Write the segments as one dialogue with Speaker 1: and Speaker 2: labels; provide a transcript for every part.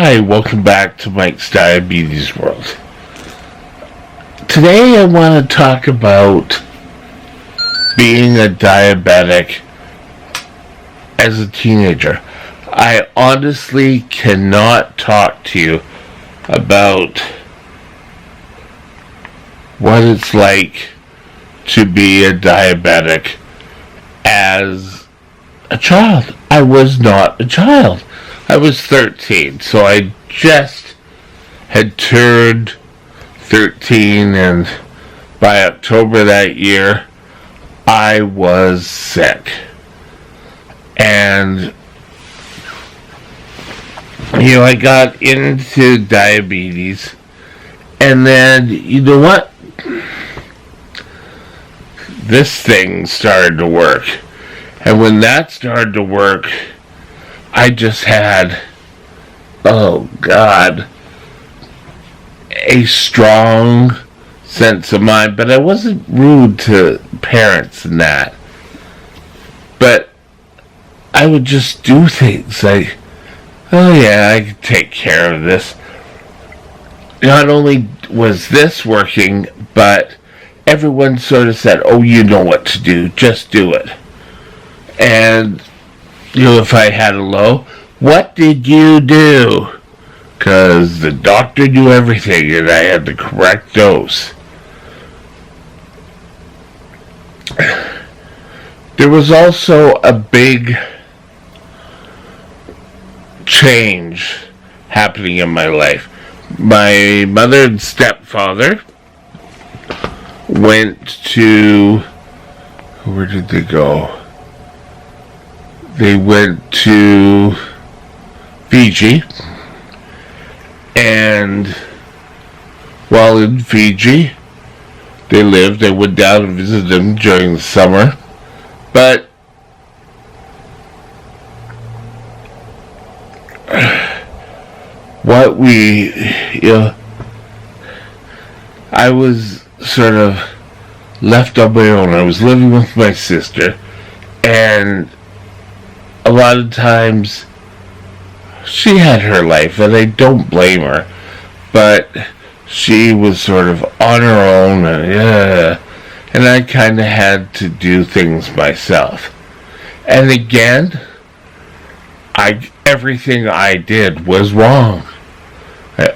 Speaker 1: Hi, welcome back to Mike's Diabetes World. Today I want to talk about being a diabetic as a teenager. I honestly cannot talk to you about what it's like to be a diabetic as a child. I was not a child. I was 13, so I just had turned 13, and by October that year, I was sick. And, I got into diabetes, and then, you know what? This thing started to work. And when that started to work, I just had, a strong sense of mind. But I wasn't rude to parents and that. But I would just do things like, oh yeah, I can take care of this. Not only was this working, but everyone sort of said, oh, you know what to do, just do it. And if I had a low, what did you do? Because the doctor knew everything and I had the correct dose. There was also a big change happening in my life. My mother and stepfather went to, where did they go? They went to Fiji, and while in Fiji, I went down and visited them during the summer, but I was sort of left on my own. I was living with my sister, and a lot of times she had her life, and I don't blame her, but she was sort of on her own, and I kind of had to do things myself. And again, everything I did was wrong.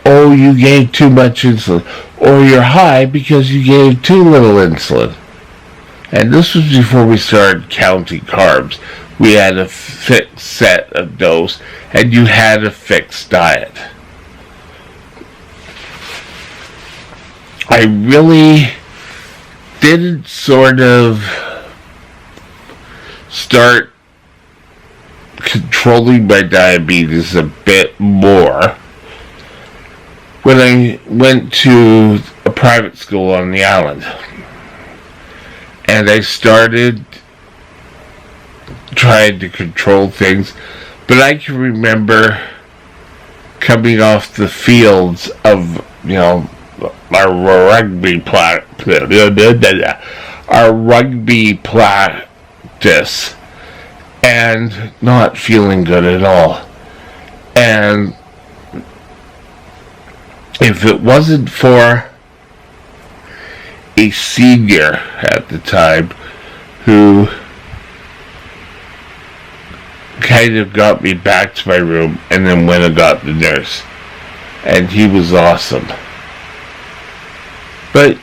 Speaker 1: Oh, you gave too much insulin, or you're high because you gave too little insulin. And this was before we started counting carbs. We had a fixed set of dose, and you had a fixed diet. I really didn't sort of start controlling my diabetes a bit more when I went to a private school on the island. And I started trying to control things, but I can remember coming off the fields of, our rugby practice and not feeling good at all. And if it wasn't for a senior at the time who kind of got me back to my room, and then went and got the nurse, and he was awesome. But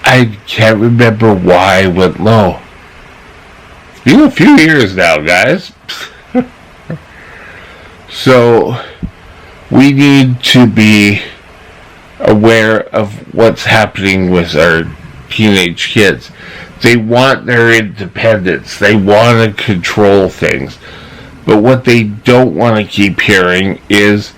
Speaker 1: I can't remember why I went low. It's been a few years now, guys. So we need to be aware of what's happening with our teenage kids. They want their independence. They want to control things. But what they don't want to keep hearing is,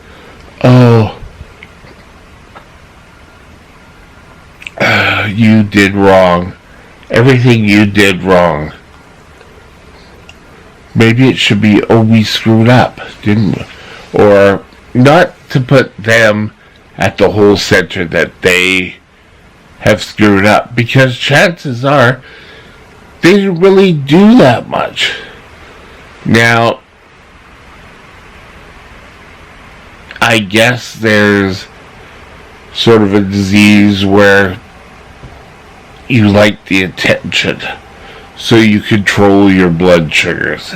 Speaker 1: you did wrong. Everything you did wrong. Maybe it should be, we screwed up, didn't we? Or not to put them at the whole center that they have screwed up, because chances are they didn't really do that much. Now, I guess there's sort of a disease where you like the attention. So you control your blood sugars.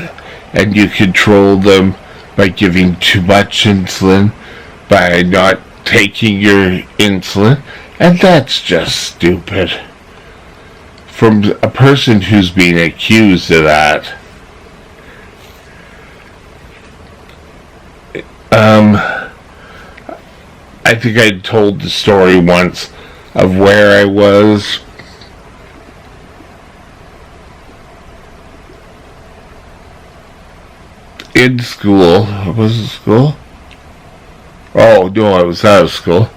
Speaker 1: And you control them by giving too much insulin, by not taking your insulin. And that's just stupid. From a person who's being accused of that, I think I told the story once of where I was in school. Was it school? Oh, no, I was out of school.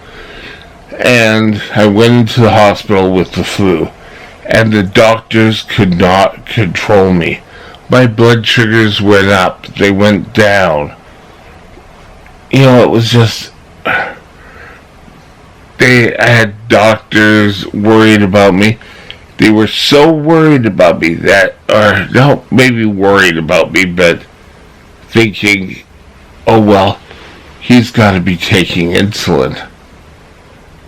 Speaker 1: And I went into the hospital with the flu. And the doctors could not control me. My blood sugars went up. They went down. It was just... I had doctors worried about me. They were so worried about me that... Or, no, maybe worried about me, but thinking, oh, well, he's got to be taking insulin.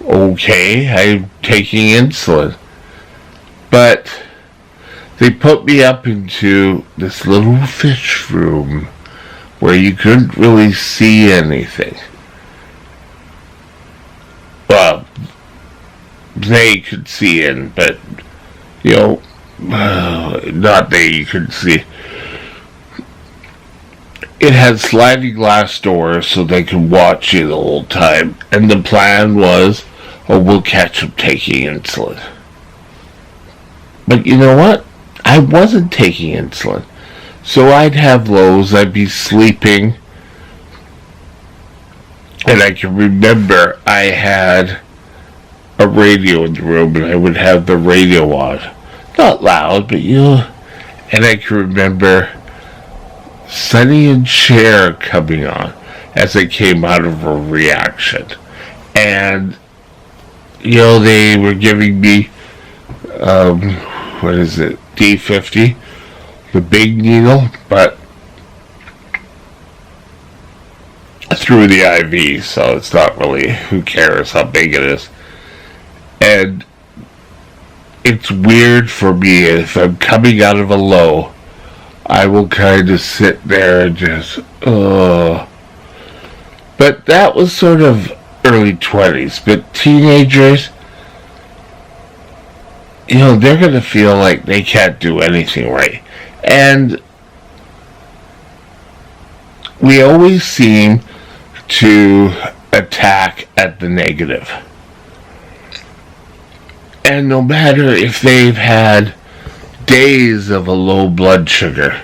Speaker 1: Okay, I'm taking insulin. But they put me up into this little fish room where you couldn't really see anything. Well, they could see in, but, not they you could see. It had sliding glass doors so they could watch you the whole time. And the plan was, we'll catch them taking insulin. But you know what? I wasn't taking insulin. So I'd have lows, I'd be sleeping. And I can remember I had a radio in the room and I would have the radio on. Not loud, but and I can remember Sonny and Cher coming on as I came out of a reaction. And, they were giving me, what is it, D50, the big needle, but through the IV, so it's not really, who cares how big it is. And it's weird for me, if I'm coming out of a low, I will kind of sit there and just, But that was sort of early 20s. But teenagers, they're going to feel like they can't do anything right. And we always seem to attack at the negative. And no matter if they've had days of a low blood sugar,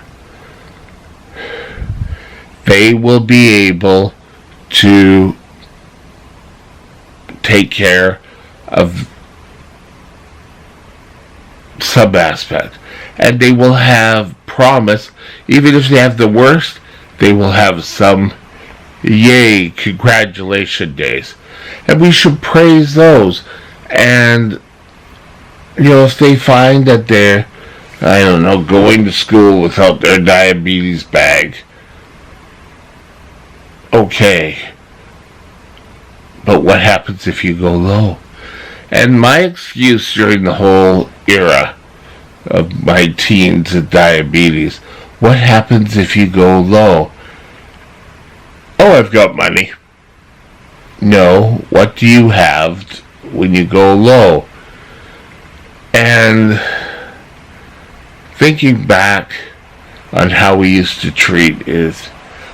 Speaker 1: they will be able to take care of some aspect. And they will have promise, even if they have the worst, they will have some yay, congratulation days. And we should praise those. And, if they find that they're, going to school without their diabetes bag, okay. But what happens if you go low? And my excuse during the whole era of my teens and diabetes, what happens if you go low? Oh, I've got money. No, what do you have when you go low? And thinking back on how we used to treat is,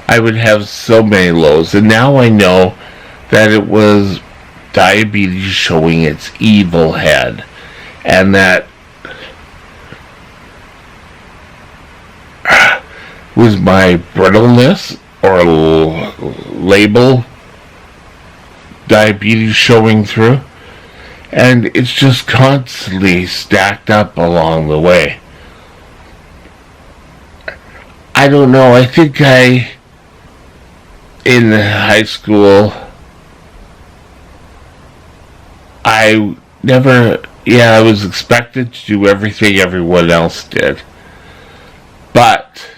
Speaker 1: I would have so many lows, and now I know that it was diabetes showing its evil head, and that was my brittleness or label diabetes showing through, and it's just constantly stacked up along the way. I don't know, I think in high school, I was expected to do everything everyone else did. But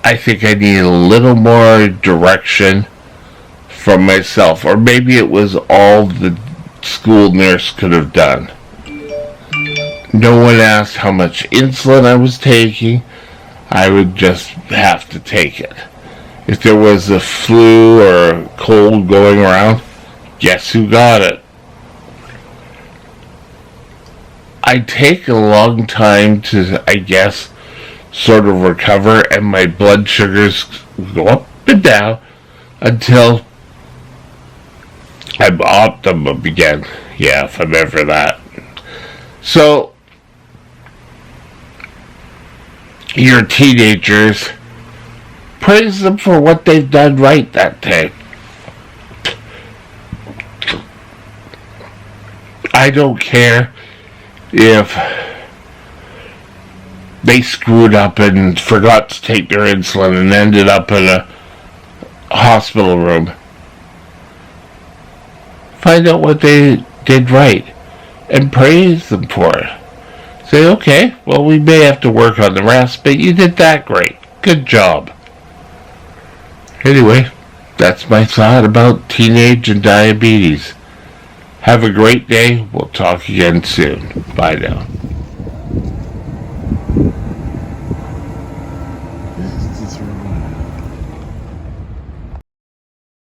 Speaker 1: I think I need a little more direction from myself, or maybe it was all the school nurse could have done. No one asked how much insulin I was taking. I would just have to take it. If there was a flu or a cold going around, guess who got it? I take a long time to, I guess, sort of recover, and my blood sugars go up and down until I'm optimum again. Yeah, if I'm ever that. So, your teenagers, praise them for what they've done right that day. I don't care if they screwed up and forgot to take their insulin and ended up in a hospital room. Find out what they did right and praise them for it. Say, okay, well, we may have to work on the rest, but you did that great. Good job. Anyway, that's my thought about teenage and diabetes. Have a great day. We'll talk again soon. Bye now.